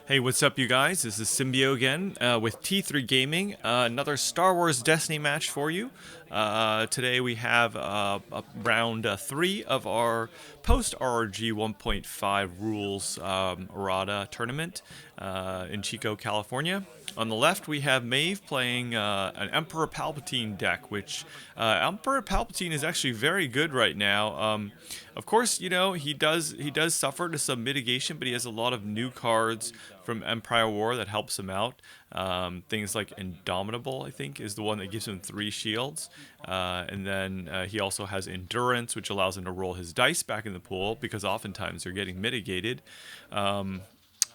Hey, what's up, you guys? This is Symbio again with T3 Gaming. Another Star Wars Destiny match for you. Today we have round 3 of our post RRG 1.5 rules errata tournament in Chico, California. On the left, we have Maeve playing an Emperor Palpatine deck, which Emperor Palpatine is actually very good right now. Of course, you know he does suffer to some mitigation, but he has a lot of new cards from Empire War that helps him out. Things like Indomitable, I think, is the one that gives him 3 shields, and then he also has Endurance, which allows him to roll his dice back in the pool because oftentimes they're getting mitigated.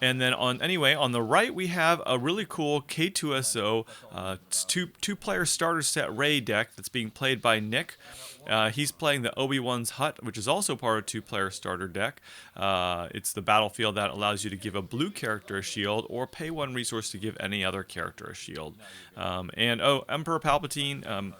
And then on the right we have a really cool K-2SO two-player starter set Rey deck that's being played by Nick. He's playing the Obi-Wan's Hut, which is also part of a two-player starter deck. It's the battlefield that allows you to give a blue character a shield or pay 1 resource to give any other character a shield. Emperor Palpatine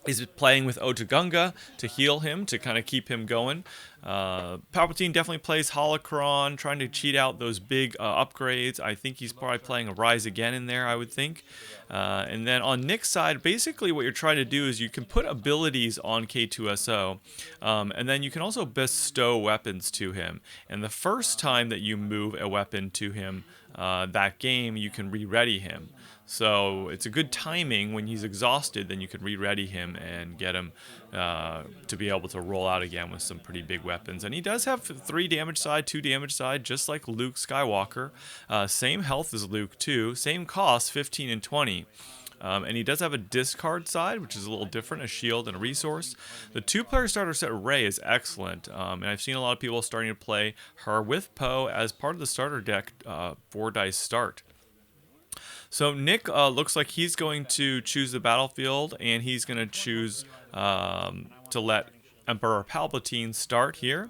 is playing with Otogunga to heal him, to kind of keep him going. Palpatine definitely plays Holocron, trying to cheat out those big upgrades. I think he's probably playing a Rise Again in there, I would think. And then on Nick's side, basically what you're trying to do is you can put abilities on K-2SO, and then you can also bestow weapons to him. And the first time that you move a weapon to him that game, you can re-ready him. So it's a good timing when he's exhausted, then you can re-ready him and get him to be able to roll out again with some pretty big weapons. And he does have 3 damage side, 2 damage side, just like Luke Skywalker. Same health as Luke too, same cost, 15 and 20. And he does have a discard side, which is a little different, a shield and a resource. The 2-player starter set Rey is excellent, and I've seen a lot of people starting to play her with Poe as part of the starter deck 4 dice start. So Nick looks like he's going to choose the battlefield, and he's going to choose to let Emperor Palpatine start here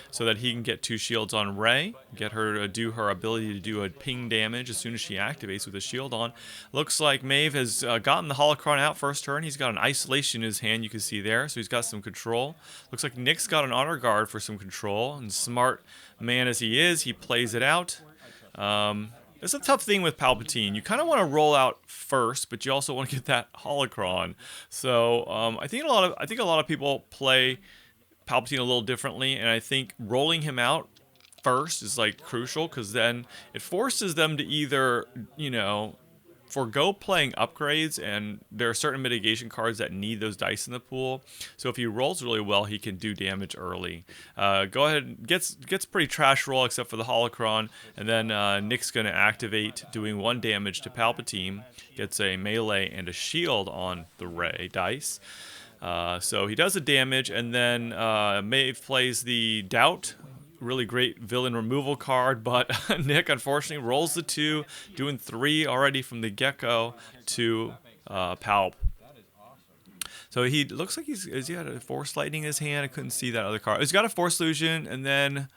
so that he can get 2 shields on Rey, get her to do her ability to do a ping damage as soon as she activates with a shield on. Looks like Maeve has gotten the Holocron out first turn. He's got an Isolation in his hand, you can see there, so he's got some control. Looks like Nick's got an Honor Guard for some control, and smart man as he is, he plays it out. It's a tough thing with Palpatine. You kind of want to roll out first, but you also want to get that Holocron. So I think a lot of people play Palpatine a little differently, and I think rolling him out first is like crucial, because then it forces them to either, you know, forgo playing upgrades, and there are certain mitigation cards that need those dice in the pool. So if he rolls really well, he can do damage early. Go ahead, gets pretty trash roll except for the Holocron, and then Nick's going to activate, doing 1 damage to Palpatine. Gets a melee and a shield on the Rey dice. So he does the damage, and then Maeve plays the Doubt. Really great villain removal card, but Nick unfortunately rolls the 2, doing 3 already from the get-go to Palp. So he looks like he's got a Force Lightning in his hand. I couldn't see that other card. He's got a Force Illusion, and then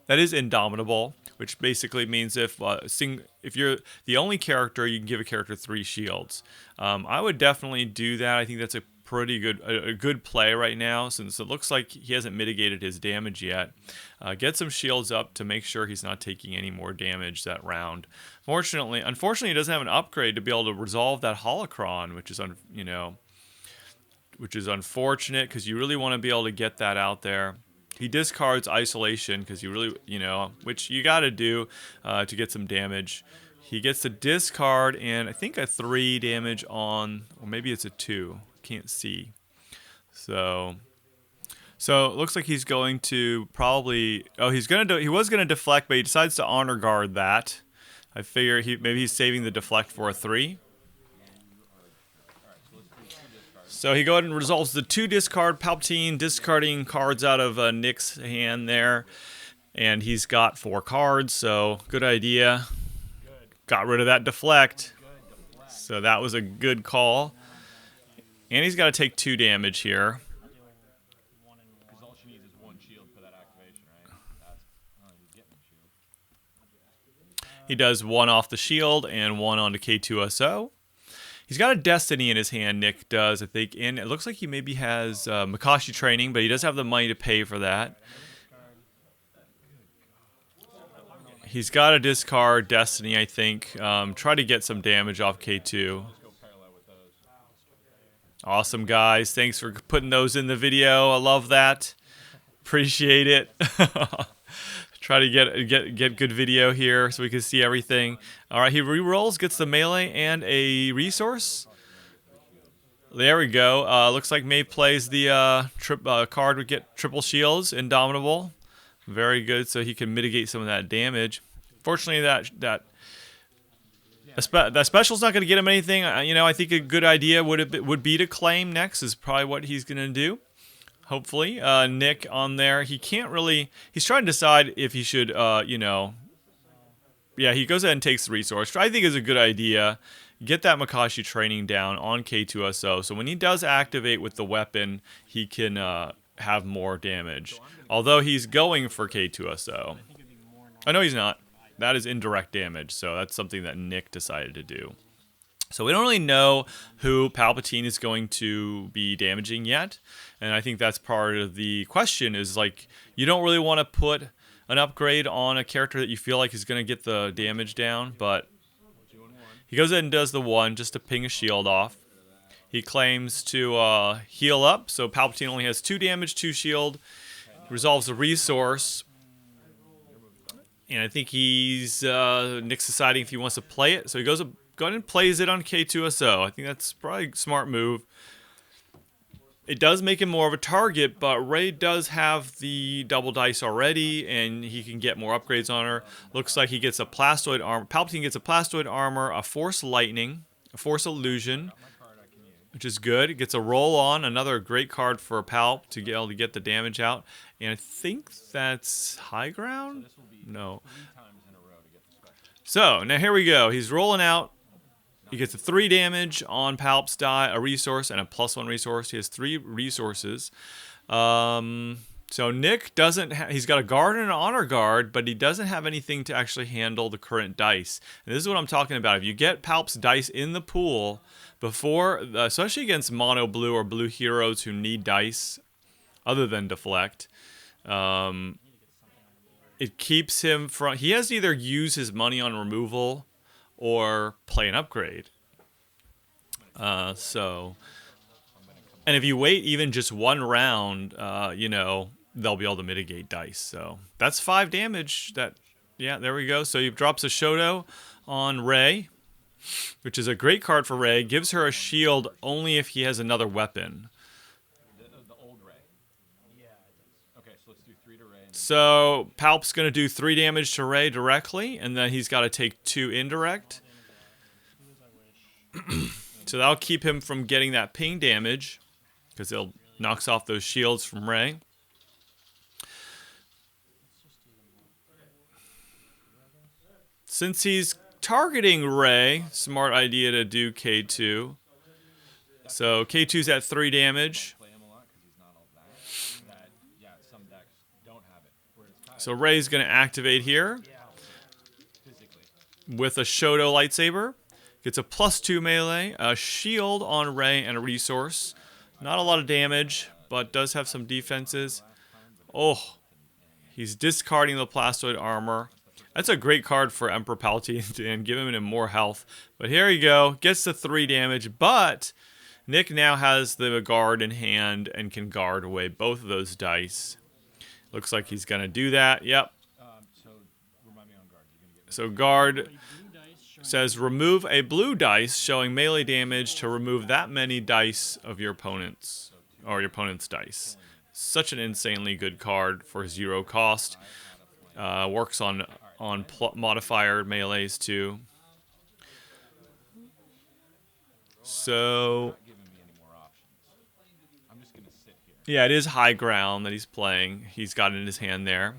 that is Indomitable, which basically means if you're the only character, you can give a character 3 shields. I would definitely do that. I think that's a pretty good play right now, since it looks like he hasn't mitigated his damage yet. Get some shields up to make sure he's not taking any more damage that round. Unfortunately, he doesn't have an upgrade to be able to resolve that Holocron, which is unfortunate, because you really want to be able to get that out there. He discards Isolation because you really, which you got to do to get some damage. He gets the discard and I think a 3 damage on, or maybe it's a 2. Can't see. So it looks like he's going to probably, he was gonna deflect, but he decides to Honor Guard that. I figure maybe he's saving the deflect for a 3. So he goes ahead and resolves the 2 discard. Palpatine discarding cards out of Nick's hand there, and he's got 4 cards, so good idea. Got rid of that deflect, so that was a good call. And he's got to take 2 damage here. He does 1 off the shield and 1 onto K-2SO. He's got a Destiny in his hand, Nick does, I think. And it looks like he maybe has Makashi training, but he does have the money to pay for that. He's got to discard Destiny, I think. Try to get some damage off K2. Awesome, guys. Thanks for putting those in the video. I love that. Appreciate it. Try to get good video here so we can see everything. All right, he re-rolls, gets the melee and a resource. There we go. Looks like May plays the card would get triple shields, Indomitable. Very good, so he can mitigate some of that damage. Fortunately, that special's not going to get him anything. I think a good idea would be to claim next is probably what he's going to do. Hopefully, Nick on there. He can't really. He's trying to decide if he should, Yeah, he goes ahead and takes the resource, which I think is a good idea. Get that Makashi training down on K-2SO, so when he does activate with the weapon, he can have more damage. Although he's going for K-2SO. Oh, no, he's not. That is indirect damage, so that's something that Nick decided to do. So we don't really know who Palpatine is going to be damaging yet, and I think that's part of the question is, like, you don't really want to put an upgrade on a character that you feel like is going to get the damage down, but he goes ahead and does the 1 just to ping a shield off. He claims to heal up, so Palpatine only has 2 damage, 2 shield, resolves a resource, and I think he's Nick's deciding if he wants to play it, so he goes ahead and plays it on K-2SO. I think that's probably a smart move. It does make him more of a target, but Rey does have the double dice already, and he can get more upgrades on her. Looks like he gets a Plastoid armor. Palpatine gets a Plastoid armor, a Force Lightning, a Force Illusion, which is good. It gets a Roll On, another great card for Palp to get able to get the damage out. And I think that's high ground? No. So, now here we go. He's rolling out. He gets a 3 damage on Palp's die, a resource, and a +1 resource. He has 3 resources. So Nick doesn't he's got a guard and an honor guard, but he doesn't have anything to actually handle the current dice. And this is what I'm talking about. If you get Palp's dice in the pool before, especially against mono blue or blue heroes who need dice other than deflect, it keeps him from... He has to either use his money on removal or play an upgrade. And if you wait even just 1 round, they'll be able to mitigate dice. So that's 5 damage. Yeah, there we go. So he drops a Shoto on Rey, which is a great card for Rey. Gives her a shield only if he has another weapon. So Palp's going to do 3 damage to Rey directly, and then he's got to take 2 indirect. So that'll keep him from getting that ping damage, because it knocks off those shields from Rey. Since he's targeting Rey, smart idea to do K2. So K2's at 3 damage. So Rey's going to activate here with a Shoto lightsaber. Gets a +2 melee, a shield on Rey, and a resource. Not a lot of damage, but does have some defenses. Oh, he's discarding the Plastoid armor. That's a great card for Emperor Palpatine and give him more health. But here you go. Gets the 3 damage, but Nick now has the guard in hand and can guard away both of those dice. Looks like he's going to do that. Yep. So guard says remove a blue dice showing melee damage to remove that many dice of your opponent's or your opponent's dice. Such an insanely good card for 0 cost. Works on modifier melees too. So yeah, it is high ground that he's playing. He's got it in his hand there.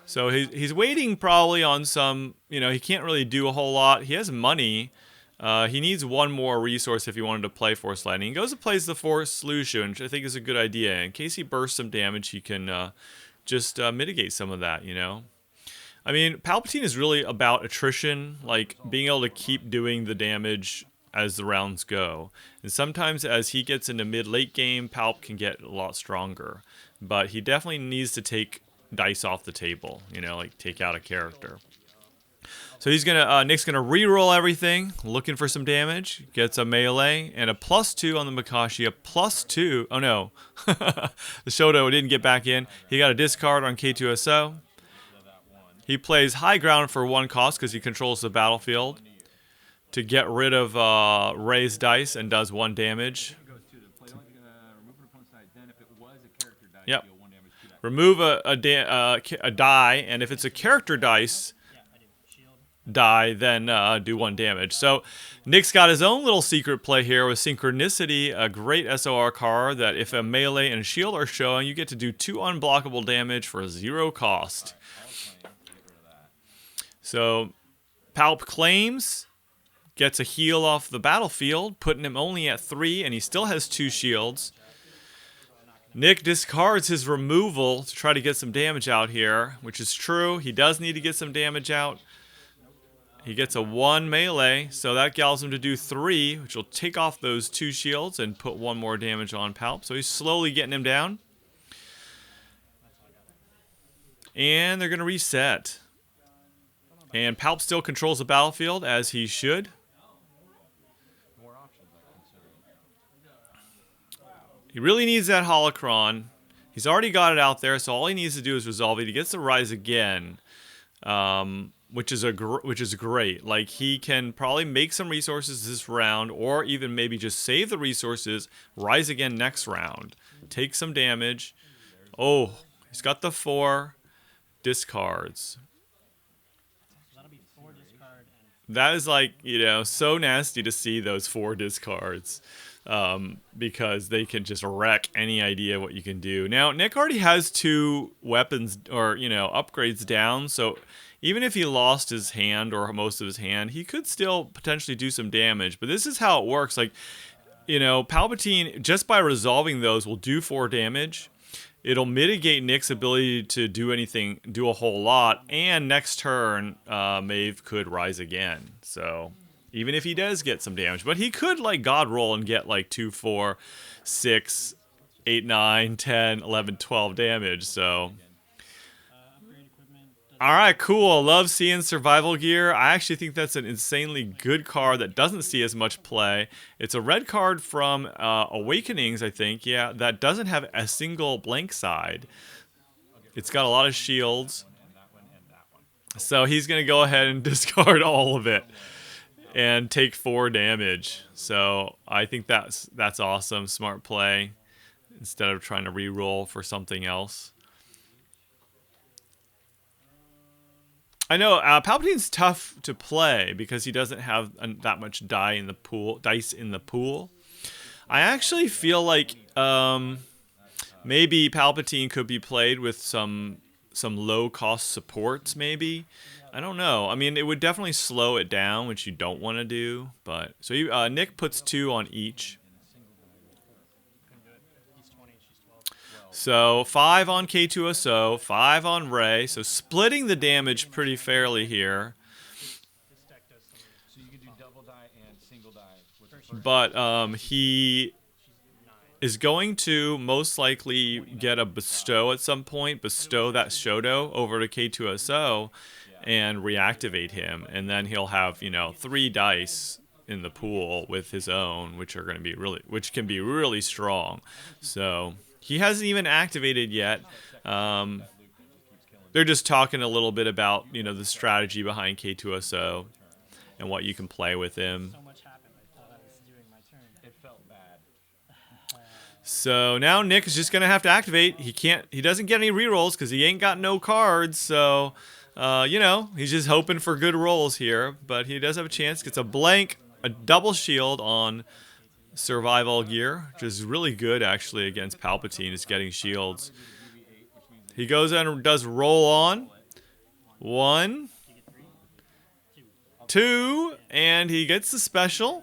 So he's waiting probably on some, he can't really do a whole lot. He has money. He needs 1 more resource if he wanted to play Force Lightning. He goes and plays the Force Solution, which I think is a good idea. In case he bursts some damage, he can just mitigate some of that, I mean, Palpatine is really about attrition, like being able to keep doing the damage as the rounds go. And sometimes as he gets into mid-late game, Palp can get a lot stronger. But he definitely needs to take dice off the table, like take out a character. So he's gonna Nick's gonna re-roll everything, looking for some damage. Gets a melee and a +2 on the Makashi, a +2. Oh no, the Shoto didn't get back in. He got a discard on K-2SO. He plays high ground for 1 cost because he controls the battlefield to get rid of Rey's dice and does 1 damage. Yep. Remove a die, and if it's a character dice die, then do 1 damage. So Nick's got his own little secret play here with Synchronicity, a great SOR card that if a melee and shield are showing, you get to do 2 unblockable damage for 0 cost. So Palp claims, gets a heal off the battlefield, putting him only at 3, and he still has 2 shields. Nick discards his removal to try to get some damage out here, which is true. He does need to get some damage out. He gets a 1 melee, so that allows him to do 3, which will take off those 2 shields and put 1 more damage on Palp. So he's slowly getting him down. And they're going to reset. And Palp still controls the battlefield, as he should. He really needs that holocron. He's already got it out there, so all he needs to do is resolve it. He gets to rise again. Which is great. Like, he can probably make some resources this round, or even maybe just save the resources, rise again next round, take some damage. Oh, he's got the 4 discards. That is, like, you know, so nasty to see those 4 discards, because they can just wreck any idea what you can do. Now, Nick already has 2 weapons, or, you know, upgrades down, so even if he lost his hand or most of his hand, he could still potentially do some damage. But this is how it works. Like, you know, Palpatine, just by resolving those, will do 4 damage. It'll mitigate Nick's ability to do anything, do a whole lot. And next turn, Maeve could rise again. So even if he does get some damage. But he could, like, God roll and get, like, 2, 4, 6, 8, 9, 10, 11, 12 damage. So... Alright, cool. Love seeing survival gear. I actually think that's an insanely good card that doesn't see as much play. It's a red card from Awakenings, I think. Yeah, that doesn't have a single blank side. It's got a lot of shields. So he's going to go ahead and discard all of it and take 4 damage. So I think that's awesome. Smart play instead of trying to re-roll for something else. I know Palpatine's tough to play because he doesn't have that much dice in the pool. I actually feel like maybe Palpatine could be played with some low cost supports. Maybe, I don't know. I mean, it would definitely slow it down, which you don't want to do. But so Nick puts 2 on each. So 5 on K-2SO, 5 on Rey. So splitting the damage pretty fairly here. But he is going to most likely get a bestow at some point. Bestow that Shoto over to K-2SO and reactivate him. And then he'll have, you know, 3 dice in the pool with his own, which are going to be which can be really strong. So... he hasn't even activated yet. They're just talking a little bit about, you know, the strategy behind K-2SO and what you can play with him. So now Nick is just gonna have to activate. He doesn't get any rerolls because he ain't got no cards. So, you know, he's just hoping for good rolls here. But he does have a chance. Gets a blank, a double shield on survival gear, which is really good actually against Palpatine, is getting shields. He goes and does roll on. 1, 2, and he gets the special.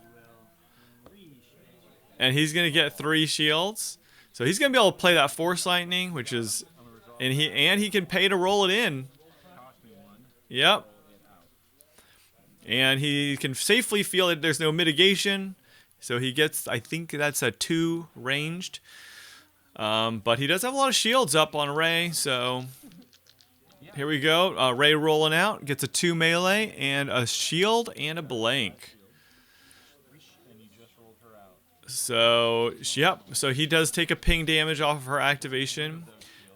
And he's gonna get 3 shields. So he's gonna be able to play that Force Lightning, which is, and he can pay to roll it in. Yep. And he can safely feel that there's no mitigation. So he gets, I think that's a 2 ranged. But he does have a lot of shields up on Rey, so... Here we go. Rey rolling out. Gets a 2 melee and a shield and a blank. So, yep. So he does take a ping damage off of her activation.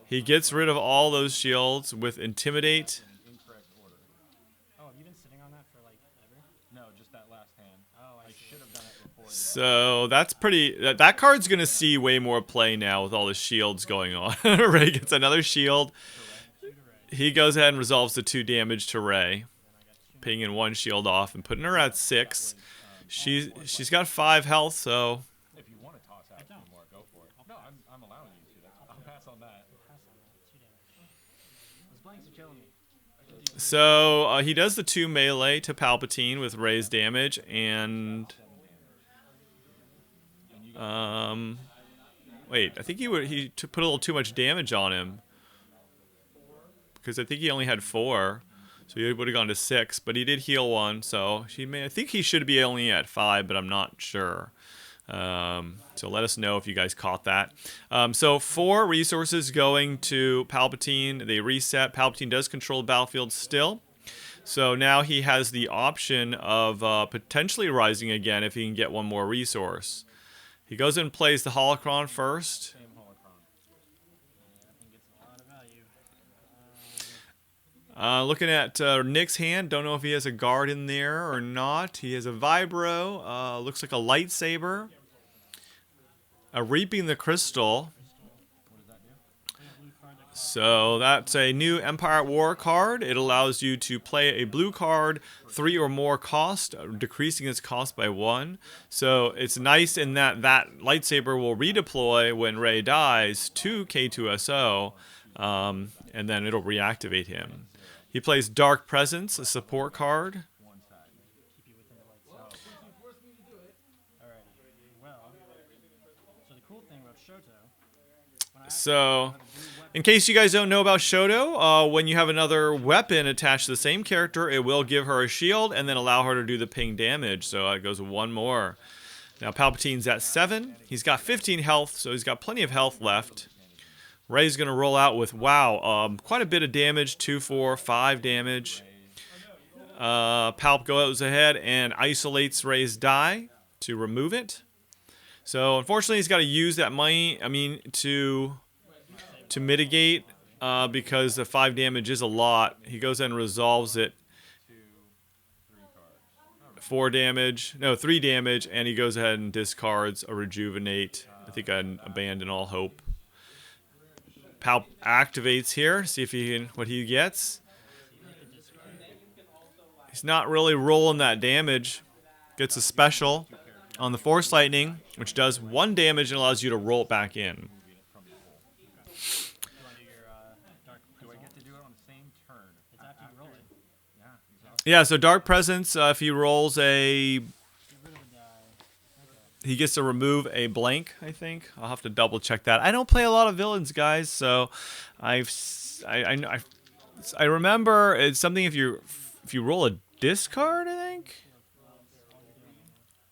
He gets rid of all those shields with Intimidate. Oh, have you been sitting on that for like ever? No, just that last hand. Oh, I should have done it before. So that's pretty. That card's gonna see way more play now with all the shields going on. Rey gets another shield. He goes ahead and resolves the 2 damage to Rey, pinging 1 shield off and putting her at 6. She's got 5 health, so. If you want to toss out 2 more, go for it. No, I'm allowing you to. I'll pass on that. Those blanks are killing me. So he does the 2 melee to Palpatine with Rey's damage, and wait, I think he put a little too much damage on him because I think he only had 4, so he would have gone to 6, but he did heal 1, so I think he should be only at 5, but I'm not sure. So let us know if you guys caught that. So 4 resources going to Palpatine. They reset. Palpatine does control the battlefield still. So now he has the option of potentially rising again if he can get 1 more resource. He goes and plays the Holocron first. Same holocron. I think it's a lot of value. Looking at Nick's hand, don't know if he has a guard in there or not. He has a Vibro, looks like a lightsaber, a Reaping the Crystal. So that's a new Empire at War card. It allows you to play a blue card, 3 or more cost, decreasing its cost by 1. So it's nice in that lightsaber will redeploy when Rey dies to K-2SO, and then it'll reactivate him. He plays Dark Presence, a support card. Keep you within the light zone. Alrighty. Well, so the cool thing about Shoto. So, in case you guys don't know about Shoto, when you have another weapon attached to the same character, it will give her a shield and then allow her to do the ping damage. So it goes 1 more. Now Palpatine's at 7. He's got 15 health, so he's got plenty of health left. Rey's going to roll out with, wow, quite a bit of damage, 2, 4, 5 damage. Palp goes ahead and isolates Rey's die to remove it. So unfortunately, he's got to use that money, to mitigate, because the 5 damage is a lot. He goes and resolves it. 3 damage, and he goes ahead and discards a Rejuvenate. I think I abandon all hope. Palp activates here, see if he can, what he gets. He's not really rolling that damage. Gets a special on the Force Lightning, which does 1 damage and allows you to roll it back in. Do I get to do it on the same turn? It's after you roll it. Yeah, exactly. Yeah, so Dark Presence, if he rolls a... Get rid of the die. Okay. He gets to remove a blank, I think. I'll have to double check that. I don't play a lot of villains, guys, so I remember it's something if you roll a discard, I think.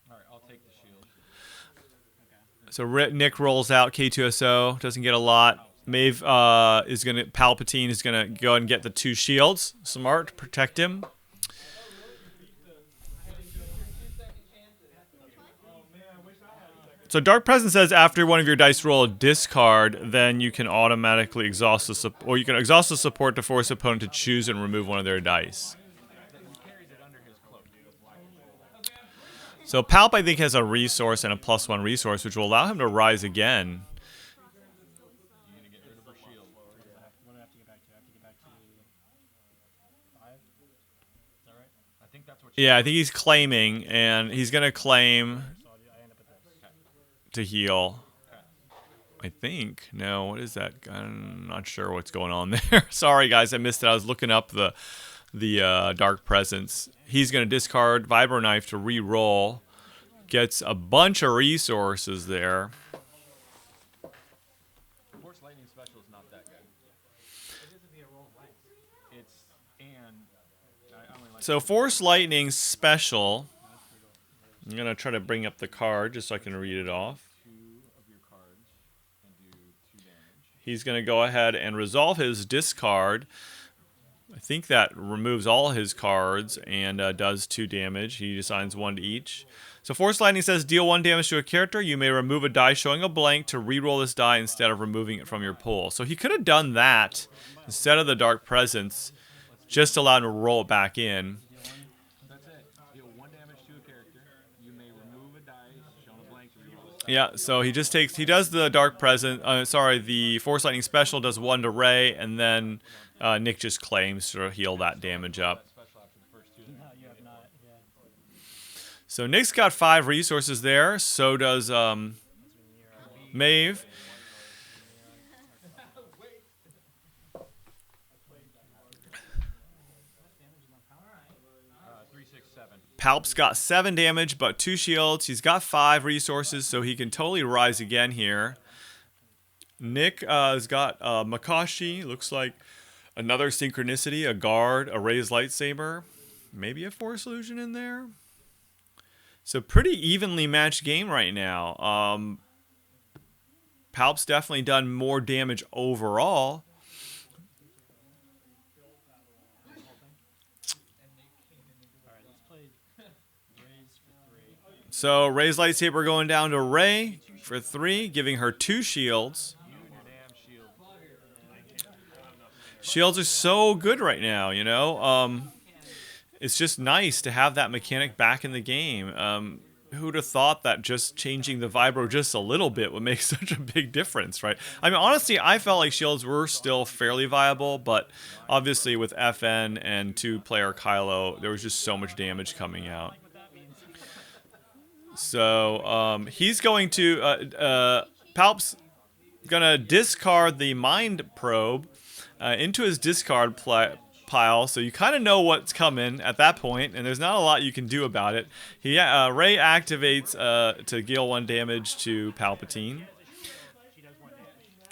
All right, I'll take the shield. So Nick rolls out K-2SO, doesn't get a lot. Maeve Palpatine is gonna go and get the 2 shields. Smart to protect him. So Dark Presence says after one of your dice roll a discard, then you can automatically exhaust the support to force opponent to choose and remove one of their dice. So Palp, I think, has a resource and a +1 resource, which will allow him to rise again. What do I have to get back to? I have to get back to 5? Is that right? I think that's what. Yeah, I think he's claiming, and he's going to claim So I end up at this. to heal. I think. No, what is that? I'm not sure what's going on there. Sorry, guys, I missed it. I was looking up the Dark Presence. He's going to discard Vibro Knife to re-roll. Gets a bunch of resources there. Force Lightning special is not that good. It isn't be a roll of blanks. It's I only like. So Force Lightning special. I'm going to try to bring up the card just so I can read it off. 2 of your cards and do 2 damage. He's going to go ahead and resolve his discard I think that removes all his cards and does 2 damage. He assigns 1 to each. So Force Lightning says deal 1 damage to a character. You may remove a die showing a blank to re-roll this die instead of removing it from your pool. So he could have done that instead of the Dark Presence, just allowed him to roll it back in. That's it. Deal 1 damage to a character. You may remove a die showing a blank to re-roll this die. Yeah, so he just takes, he does the Dark Presence, the Force Lightning special does 1 to Rey, and then Nick just claims to heal that damage up. Special after the first 2. No, you have not. Yeah. So Nick's got 5 resources there, so does Maeve. 3, 6, 7. Palp's got 7 damage, but 2 shields. He's got 5 resources, so he can totally rise again here. Nick has got Makashi, looks like another Synchronicity, a Guard, a Rey's Lightsaber, maybe a Force Illusion in there. So pretty evenly matched game right now. Palp's definitely done more damage overall. Alright, let's play Rays for 3. So Rey's Lightsaber going down to Rey for 3, giving her 2 shields. You and your damn shield. Shields are so good right now, you know. It's just nice to have that mechanic back in the game. Who'd have thought that just changing the vibro just a little bit would make such a big difference, right? I mean, honestly, I felt like shields were still fairly viable, but obviously with FN and 2-player Kylo, there was just so much damage coming out. So he's going to Palp's gonna discard the Mind Probe into his discard pile, so you kind of know what's coming at that point, and there's not a lot you can do about it. He Rey activates to deal 1 damage to Palpatine.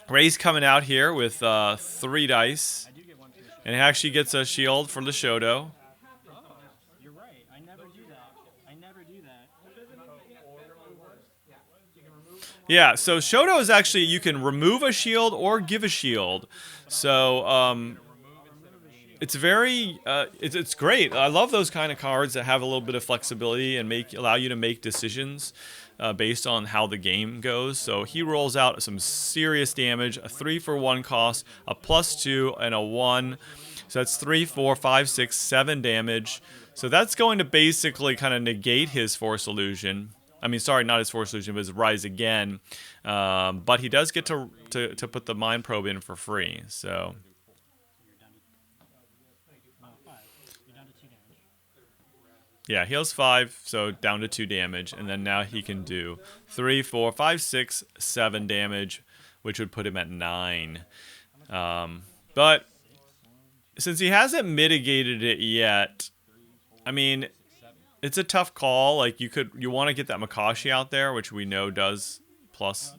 Rey's coming out here with 3 dice, and he actually gets a shield for the Shoto. You're right. I never do that. I never do that. Yeah, so Shoto is actually, you can remove a shield or give a shield. So it's very, it's great. I love those kind of cards that have a little bit of flexibility and allow you to make decisions based on how the game goes. So he rolls out some serious damage, a 3 for 1 cost, a +2, and a 1. So that's 3, 4, 5, 6, 7 damage. So that's going to basically kind of negate his Force Illusion. I mean, sorry, not his Force Illusion, but his Rise Again. But he does get to put the Mind Probe in for free. So You're down to 2 damage. yeah, heals 5, so down to 2 damage. And then now he can do 3, 4, 5, 6, 7 damage, which would put him at 9. But since he hasn't mitigated it yet, I mean, it's a tough call. Like you want to get that Makashi out there, which we know does plus.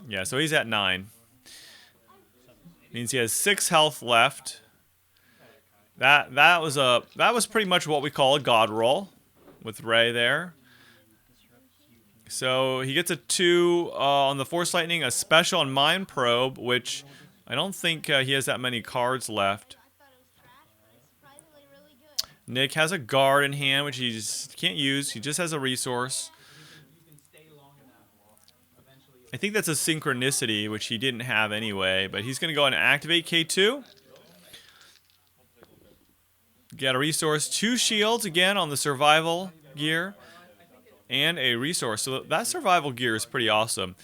Yeah, so he's at 9. Means he has 6 health left. That was pretty much what we call a God roll with Rey there. So he gets a 2 on the Force Lightning, a special on Mind Probe, which I don't think he has that many cards left. Nick has a Guard in hand, which he just can't use. He just has a resource. I think that's a Synchronicity, which he didn't have anyway. But he's going to go and activate K2. Get a resource. 2 shields again on the Survival gear. And a resource. So that Survival gear is pretty awesome.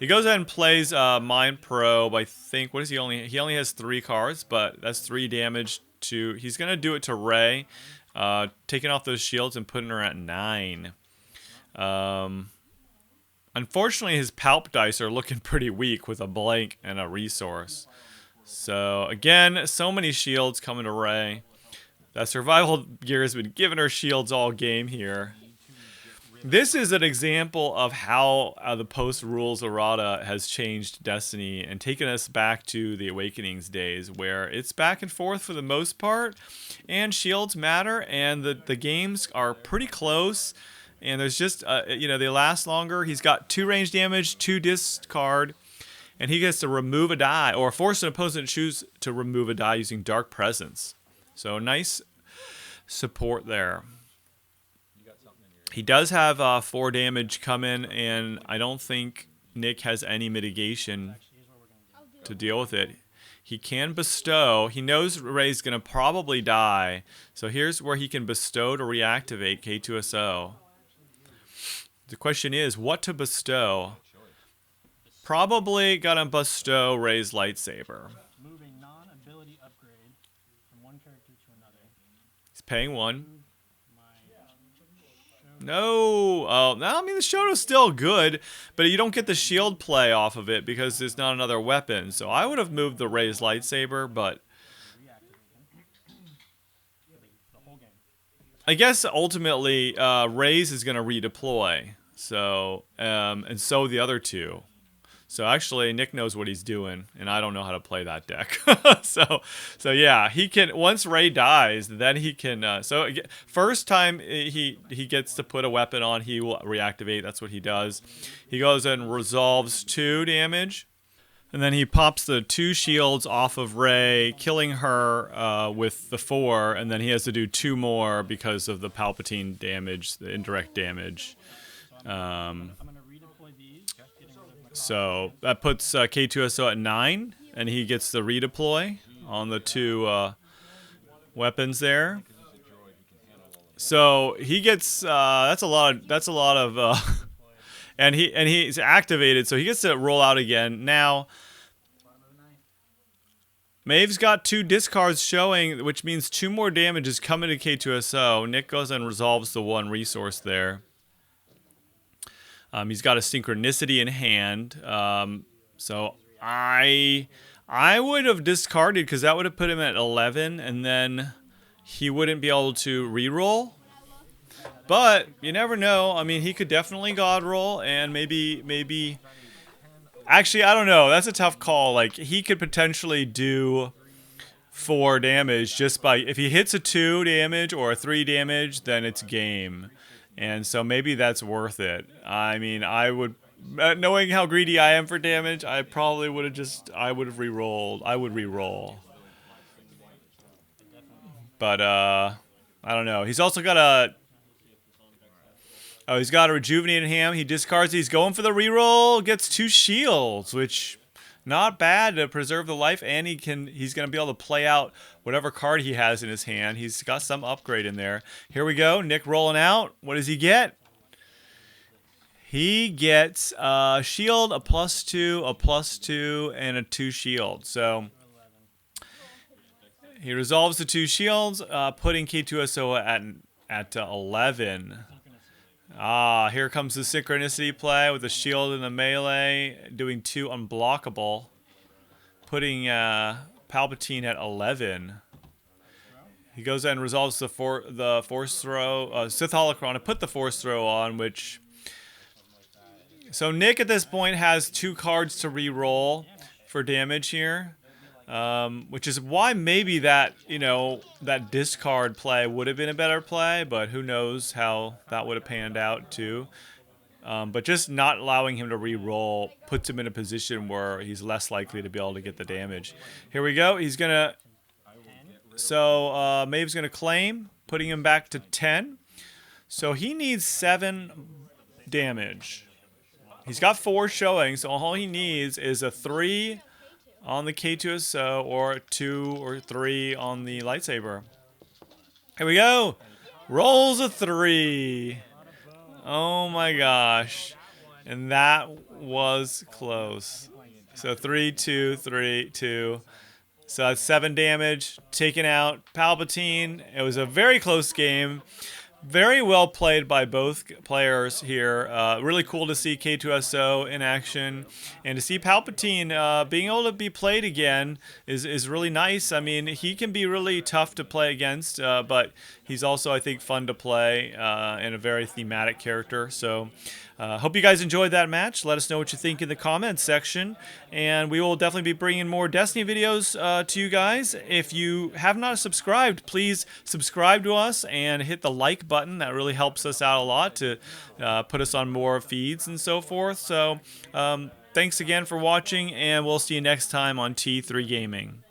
He goes ahead and plays Mind Probe. I think, what is he only? He only has 3 cards, but that's 3 damage. He's going to do it to Rey, taking off those shields and putting her at 9. Unfortunately, his Palp dice are looking pretty weak with a blank and a resource. So, again, so many shields coming to Rey. That Survival gear has been giving her shields all game here. This is an example of how the post-rules errata has changed Destiny and taken us back to the Awakenings days, where it's back and forth for the most part, and shields matter, and the games are pretty close, and there's just, they last longer. He's got 2 range damage, 2 discard, And he gets to remove a die, or force an opponent to choose to remove a die using Dark Presence. So nice support there. He does have 4 damage coming, and I don't think Nick has any mitigation to deal with it. He can bestow. He knows Rey's going to probably die. So here's where he can bestow to reactivate K-2SO. The question is, what to bestow? Probably going to bestow Rey's lightsaber. Move a non-ability upgrade from one character to another. He's paying 1. My No. Oh, no, I mean, the Shoto's still good, but you don't get the shield play off of it because there's not another weapon. So I would have moved the Rey's lightsaber, but the whole game. I guess ultimately Rey's is going to redeploy. So, and so the other 2. So actually, Nick knows what he's doing, and I don't know how to play that deck. so yeah, he can. Once Rey dies, then he can. So first time he gets to put a weapon on, he will reactivate. That's what he does. He goes and resolves 2 damage, and then he pops the 2 shields off of Rey, killing her with the 4, and then he has to do 2 more because of the Palpatine damage, the indirect damage. I'm gonna redeploy these. So that puts K-2SO at 9, and he gets the redeploy on the 2 weapons there. So he gets that's a lot of and he's activated, so he gets to roll out again. Now Maeve's got 2 discards showing, which means 2 more damage is coming to K-2SO. Nick goes and resolves the 1 resource there. He's got a synchronicity in hand, so I would have discarded because that would have put him at 11, and then he wouldn't be able to reroll. But you never know. I mean, he could definitely god roll, and maybe. Actually, I don't know. That's a tough call. Like, he could potentially do 4 damage just by if he hits a 2 damage or a 3 damage, then it's game. And so maybe that's worth it. I mean, I would, knowing how greedy I am for damage, I probably would have I would have re-rolled. I would re-roll. But, I don't know. He's also got he's got a rejuvenated ham. He discards. He's going for the re-roll. Gets 2 shields, which not bad to preserve the life, and he's going to be able to play out whatever card he has in his hand. He's got some upgrade in there. Here we go. Nick rolling out. What does he get? He gets a shield, a +2, a +2, and a 2 shield. So he resolves the 2 shields, putting K-2SO at 11. Here comes the synchronicity play with the shield and the melee, doing 2 unblockable, putting Palpatine at 11. He goes and resolves the force throw, Sith Holocron, to put the force throw on, which. So Nick at this point has 2 cards to re-roll for damage here. Which is why maybe that discard play would have been a better play, but who knows how that would have panned out too. But just not allowing him to re-roll puts him in a position where he's less likely to be able to get the damage. Here we go. He's gonna. So Maeve's gonna claim, putting him back to 10. So he needs 7 damage. He's got 4 showing, so all he needs is a 3 on the K-2SO or a 2 or 3 on the lightsaber. Here we go. Rolls a 3. Oh my gosh. And that was close. So 3, 2, 3, 2. So that's 7 damage. Taken out Palpatine. It was a very close game. Very well played by both players here. Really cool to see K-2SO in action, and to see Palpatine being able to be played again is really nice. I mean, he can be really tough to play against, but he's also, I think, fun to play and a very thematic character. So hope you guys enjoyed that match. Let us know what you think in the comments section, and we will definitely be bringing more Destiny videos to you guys. If you have not subscribed, please subscribe to us and hit the like button. That really helps us out a lot to put us on more feeds and so forth. So thanks again for watching, and we'll see you next time on T3 Gaming.